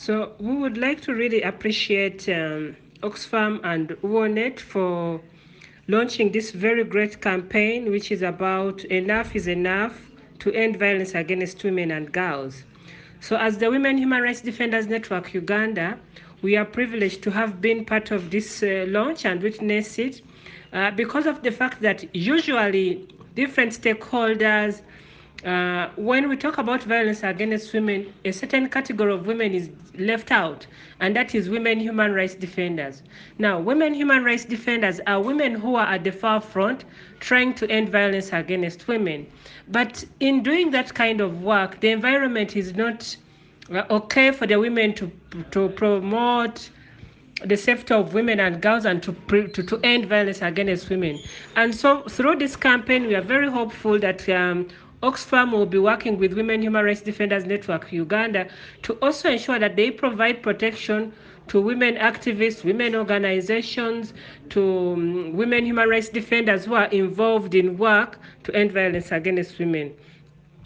So we would like to really appreciate Oxfam and UONET for launching this very great campaign, which is about enough is enough to end violence against women and girls. So as the Women Human Rights Defenders Network Uganda, we are privileged to have been part of this launch and witness it because of the fact that usually different stakeholders, when we talk about violence against women, a certain category of women is left out, and that is women human rights defenders. Now, women human rights defenders are women who are at the far front trying to end violence against women. But in doing that kind of work, the environment is not okay for the women to promote the safety of women and girls and to end violence against women. And so through this campaign, we are very hopeful that Oxfam will be working with Women Human Rights Defenders Network Uganda to also ensure that they provide protection to women activists, women organizations, to women human rights defenders who are involved in work to end violence against women.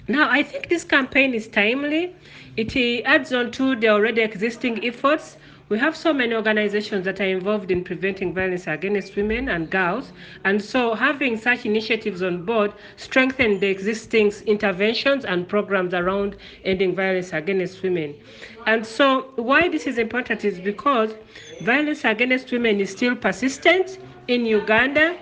Now, I think this campaign is timely. It adds on to the already existing efforts. We have so many organizations that are involved in preventing violence against women and girls, and so having such initiatives on board strengthen the existing interventions and programs around ending violence against women. And so why this is important is because violence against women is still persistent in Uganda.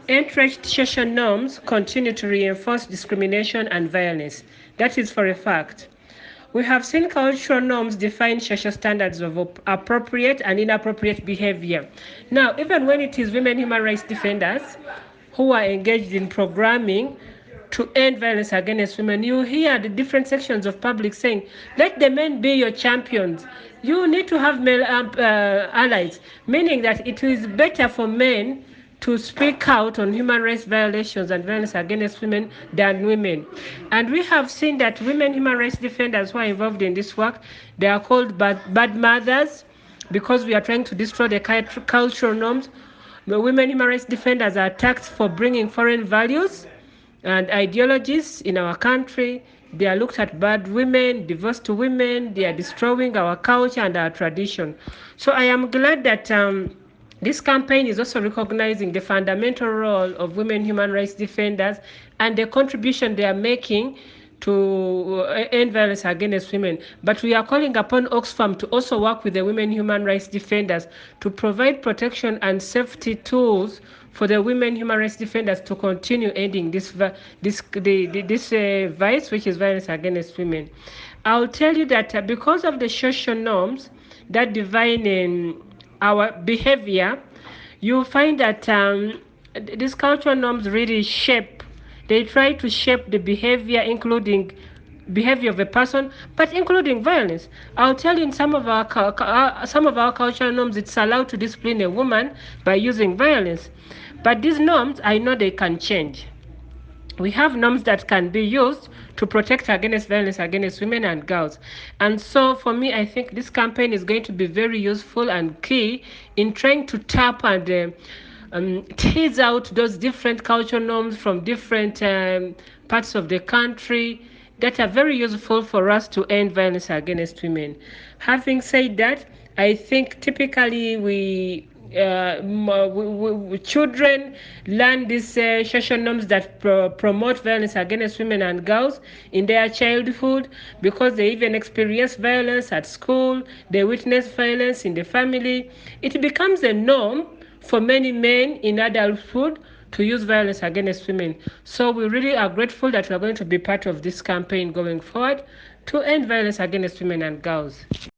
Entrenched social norms continue to reinforce discrimination and violence. That is for a fact. We have seen cultural norms define social standards of appropriate and inappropriate behavior. Now, even when it is women human rights defenders who are engaged in programming to end violence against women, you hear the different sections of public saying, let the men be your champions. You need to have male allies, meaning that it is better for men to speak out on human rights violations and violence against women than women. And we have seen that women human rights defenders who are involved in this work, they are called bad mothers because we are trying to destroy the cultural norms. The women human rights defenders are attacked for bringing foreign values and ideologies in our country. They are looked at bad women, divorced women. They are destroying our culture and our tradition. So I am glad that this campaign is also recognizing the fundamental role of women human rights defenders and the contribution they are making to end violence against women. But we are calling upon Oxfam to also work with the women human rights defenders to provide protection and safety tools for the women human rights defenders to continue ending this vice, which is violence against women. I'll tell you that because of the social norms that define our behavior, you find that these cultural norms really they try to shape the behavior, including behavior of a person, but including violence. I'll tell you, in some of our cultural norms, it's allowed to discipline a woman by using violence. But these norms, I know they can change. We have norms that can be used to protect against violence against women and girls. And so for me, I think this campaign is going to be very useful and key in trying to tap and tease out those different cultural norms from different parts of the country that are very useful for us to end violence against women. Having said that, I think typically children learn these social norms that promote violence against women and girls in their childhood because they even experience violence at school, they witness violence in the family. It becomes a norm for many men in adulthood to use violence against women. So we really are grateful that we are going to be part of this campaign going forward to end violence against women and girls.